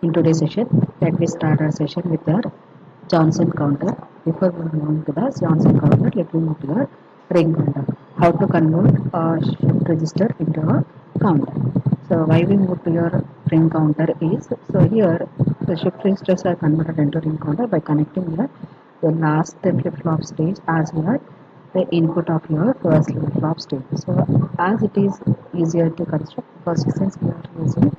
In today's session, let me start our session with our Johnson counter. Before we move to the Johnson counter, let me move to the ring counter. How to convert a shift register into a counter. So why we move to your ring counter is, so here the shift registers are converted into ring counter by connecting here the last flip-flop stage as your the input of your first flip-flop stage. So as it is easier to construct, because since we are using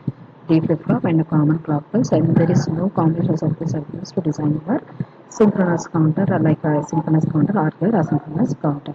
D flip-flop and a common clock pulse, and there is no combination circuits are used to design your synchronous counter, or like a synchronous counter or your asynchronous counter.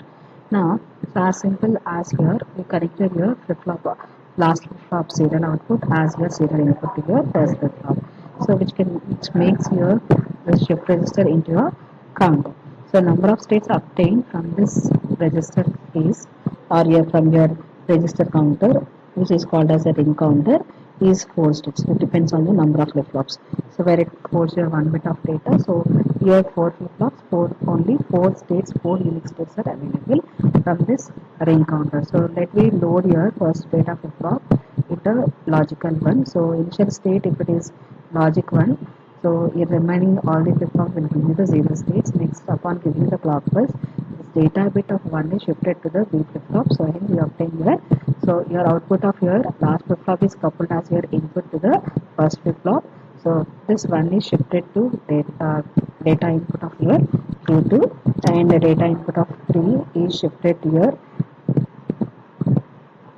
Now, so as simple as here, we connected your flip-flop last flip-flop serial output as your serial input to your first flip-flop. So which makes your the shift register into a counter. So number of states obtained from this register is, or from your register counter, which is called as a ring counter, is 4 states. It depends on the number of flip-flops. So where it holds your 1 bit of data. So here 4 flip-flops, only 4 states, 4 unique states are available from this ring counter. So let me load your first data flip-flop with a logical one. So initial state, if it is logic 1, so your remaining all the flip-flops will give you the 0 states. Next, upon giving the clock pulse, this data bit of 1 is shifted to the B flip-flop. So hence you obtain here. So your output of your last flip-flop is coupled as your input to the first flip-flop. So this 1 is shifted to data input of your Q2, and the data input of 3 is shifted to your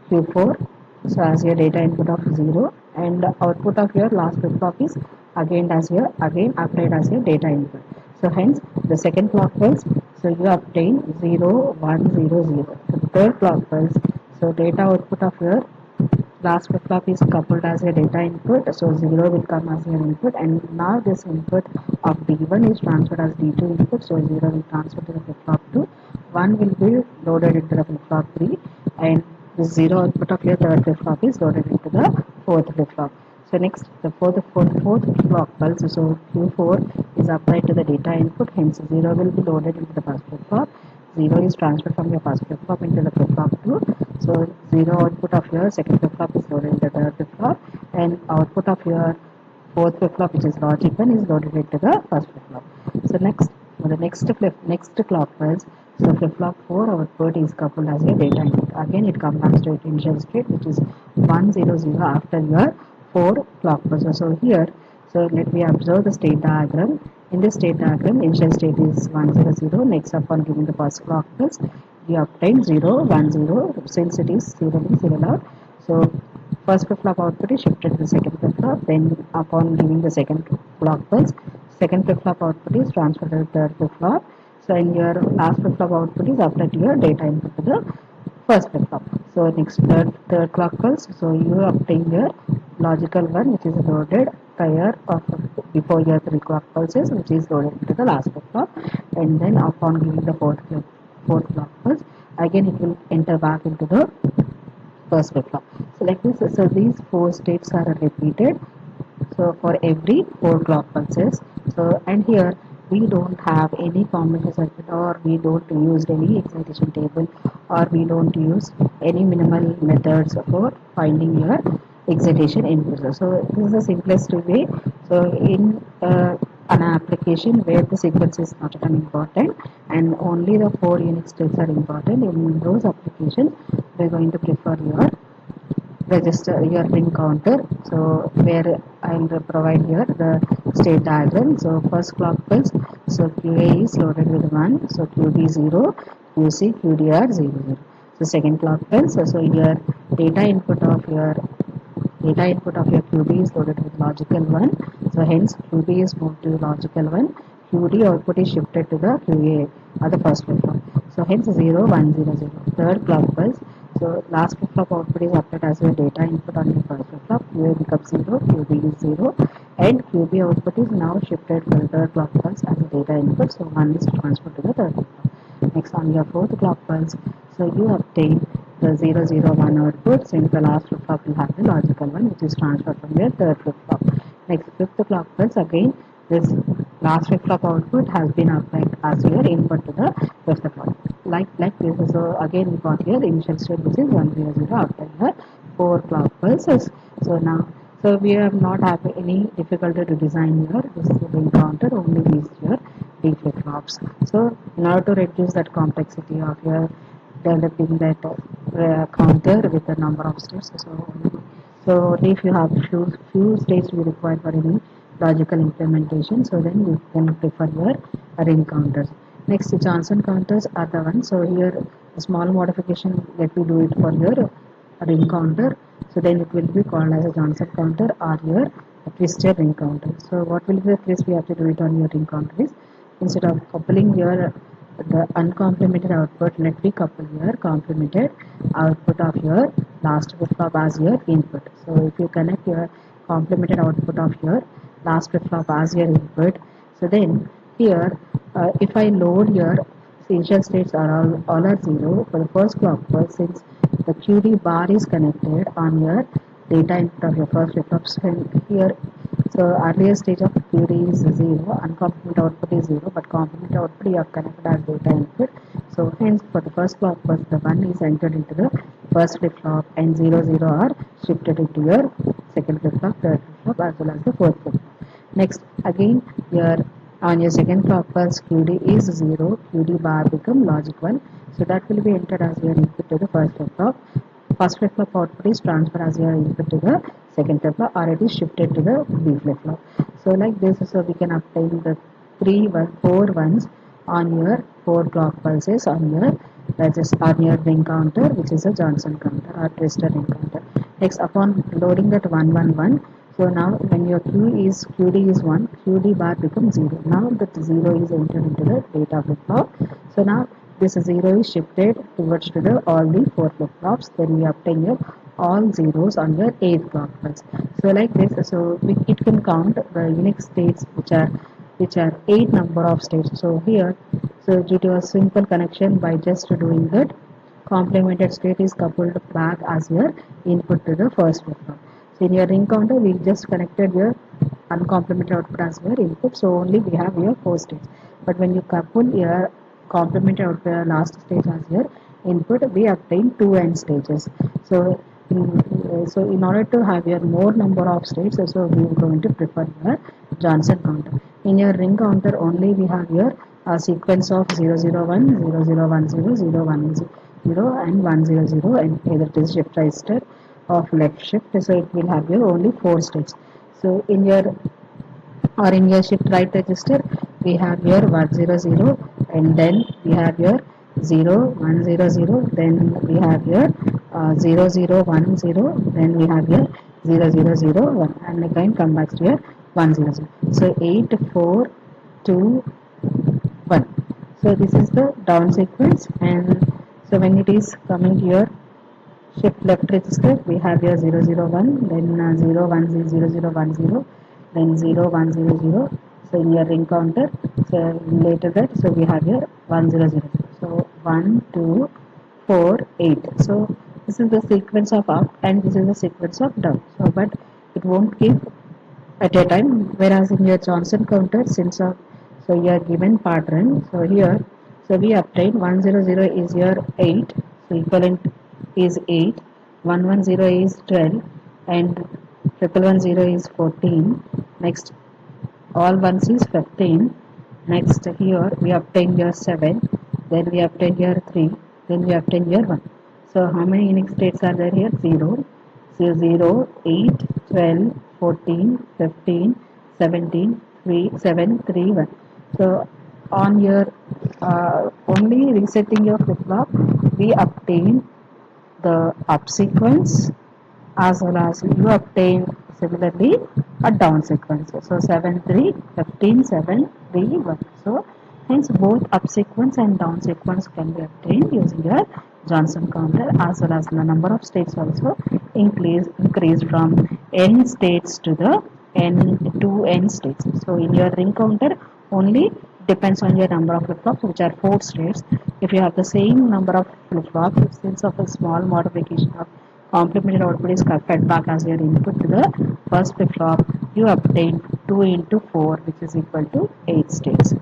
Q4. So as your data input of 0, and the output of your last flip-flop is again applied as your data input. So hence the second clock pulse, so you obtain 0 1 0 0. So the third clock pulse, so data output of your last flip-flop is coupled as a data input, so 0 will come as your input, and now this input of D1 is transferred as D2 input, so 0 will transfer to the flip-flop 2, 1 will be loaded into the flip-flop 3, and the 0 output of your third flip-flop is loaded into the fourth flip-flop. So next, the fourth clock pulse, so Q4 is applied to the data input, hence 0 will be loaded into the first flip-flop, 0 is transferred from your first flip-flop into the flip-flop 2, so 0 output of your second flip-flop is loaded into the third flip-flop, and output of your fourth flip-flop, which is logic 1, is loaded into the first flip-flop. So next, the next clock pulse, so flip-flop 4 output is coupled as your data input. Again it comes back to its initial state, which is 1 0 0 after your 4 clock pulses. So here, so let me observe the state diagram. In this state diagram, initial state is 1 0 0. Next, upon giving the first clock pulse, you obtain 0 1 0, since it is serial out. So first flip-flop output is shifted to the second flip-flop. Then upon giving the second clock pulse, second flip-flop output is transferred to the third flip-flop. So in your last flip-flop output is applied to your data input to the first flip-flop. So next, third clock pulse, so you obtain your logical one, which is loaded prior or before your 3 clock pulses, which is loaded into the last flip-flop, and then upon giving the fourth clock pulse, again it will enter back into the first flip-flop. So like this, so these 4 states are repeated, so for every 4 clock pulses. So and here we don't have any combination circuit, or we don't use any excitation table, or we don't use any minimal methods for finding your excitation input. So this is the simplest way. So in an application where the sequence is not an important and only the 4 unit states are important, in those applications we are going to prefer your register your ring counter. So where I will provide here the state diagram. So first clock pulse, so QA is loaded with 1, so QB 0, QC, QDR 0 0. So second clock pulse, so your data input of your QB is loaded with logical 1, so hence QB is moved to logical 1, QD output is shifted to the QA or the first flip-flop. So hence 0 1 0 0. Third clock pulse, so last flip-flop output is applied as your data input on your first flip-flop, QA becomes 0, QB is 0, and QB output is now shifted for the third clock pulse as a data input, so 1 is transferred to the third flip-flop. Next, on your fourth clock pulse, so you obtain the 0 0 1 output, since the last flip-flop will have the logical one, which is transferred from your third flip-flop. Next, fifth clock pulse, again this last flip-flop output has been applied as your input to the fifth flip-flop. Like this. So again we got here initial state, which is 1 0 0 after your 4 clock pulses. So now So we have not have any difficulty to design here. This is the counter only these here D flip flops. So in order to reduce that complexity of your developing that counter with the number of steps, so only if you have few states we require for any logical implementation, so then you can prefer your ring counters. Next, the Johnson counters are the one. So here a small modification, let me do it for your ring counter. So then it will be called as a Johnson counter or your twisted ring counter. So what will be the case we have to do it on your ring counter is, instead of coupling your the uncomplemented output, let me couple your complemented output of your last flip flop as your input. So if you connect your complemented output of your last flip flop as your input, so then here if I load your initial states are all are 0 for the first clock pulse, since the QD bar is connected on your data input of your first flip flop. So here, so earlier stage of QD is 0, uncomplemented output is 0, but complemented output you have connected as data input. So hence for the first clock pulse, the 1 is entered into the first flip flop and 0 0 are shifted into your second flip flop, third flip flop as well as the fourth flip flop. Next, again your on your second clock pulse QD is 0, QD bar become logic 1. So that will be entered as your input to the first flip flop. First flip flop output is transferred as your input to the second flip flop, or it is shifted to the B flip flop. So like this, so we can obtain the 4 ones on your 4 clock pulses on your on your ring counter, which is a Johnson counter or twisted ring counter. Next, upon loading that 1 1 1, so now when your QD is 1, QD bar becomes 0. Now that 0 is entered into the data flip flop. So now this 0 is shifted towards to the all the 4 flip flops. Then we obtain your all zeros on your 8th clock pulse. So like this, so it can count the unique states which are 8 number of states. So here, so due to a simple connection by just doing that, complemented state is coupled back as your input to the first flip flop. So in your ring counter, we just connected your uncomplemented output as your input. So only we have your 4 states. But when you couple your complemented output last stage as your input, we obtain 2 end stages. So in order to have your more number of states, so we are going to prefer your Johnson counter. In your ring counter only we have your sequence of 0 0 1, 0 0 1 0, 0 1 0 and 1 0 0, and either it is shift register of left shift. So it will have your only 4 states. So in your shift right register, we have your 1 0 0, and then we have your 0 1 0 0, then we have your 0 0 1 0, then we have your 0 0 0 1, and again come back to your 1 0 0. So 8 4 2 1. So this is the down sequence, and so when it is coming to your shift left register, we have your 0 0 1, then 0 1 0 0 1 0, then 0 1 0 0. So in your ring counter, so later that, so we have your 1 0 0 0. So 1 2 4 8. So this is the sequence of up, and this is the sequence of down. So but it won't give at a time, whereas in your Johnson counter, since so you are given pattern, so here, so we obtain 1 0 0 is your 8, so equivalent is 8, 1 1 0 is 12, and 1 1 1 0 is 14. Next, all ones is 15. Next, here we obtain your 7, then we obtain your 3, then we obtain your 1. So how many unique states are there here? 0. So 0 8 12 14 15 17 3 7 3 1. So on your only resetting your flip flop, we obtain the up sequence as well as you obtain similarly a down sequence. So 7 3 15 7 3 1. So hence both up sequence and down sequence can be obtained using your Johnson counter, as well as the number of states also increased from n states to the n states. So in your ring counter only depends on your number of flip flops, which are 4 states. If you have the same number of flip flops, since of a small modification of complemented output is fed back as your input to the first flip flop, you obtain 2 into 4, which is equal to 8 states.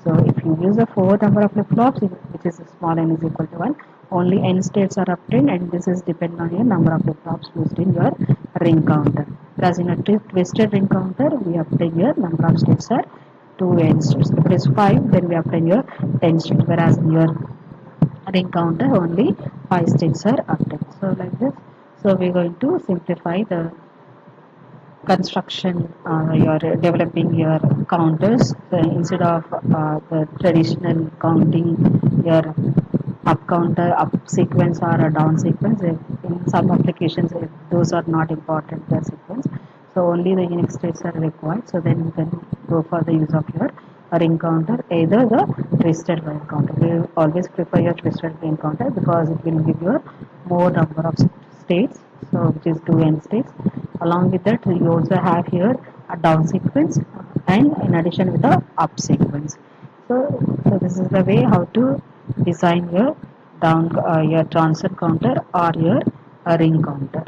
So if you use the 4 number of flip flops, which is small n is equal to 1, only n states are obtained, and this is dependent on your number of flip flops used in your ring counter. Whereas in a twisted ring counter, we obtain here number of states are 2n states. If it is 5, then we obtain here 10 states. Whereas in your ring counter, only 5 states are obtained. So like this. So we are going to simplify the construction, you're developing your counters instead of the traditional counting your up counter, up sequence or a down sequence. In some applications, those are not important, the sequence. So only the unique states are required. So then you can go for the use of your ring counter, either the twisted ring counter. We always prefer your twisted ring counter because it will give you more number of states, so which is 2n states. Along with that, you also have here a down sequence and in addition with the up sequence. So this is the way how to design your down your transfer counter or your ring counter.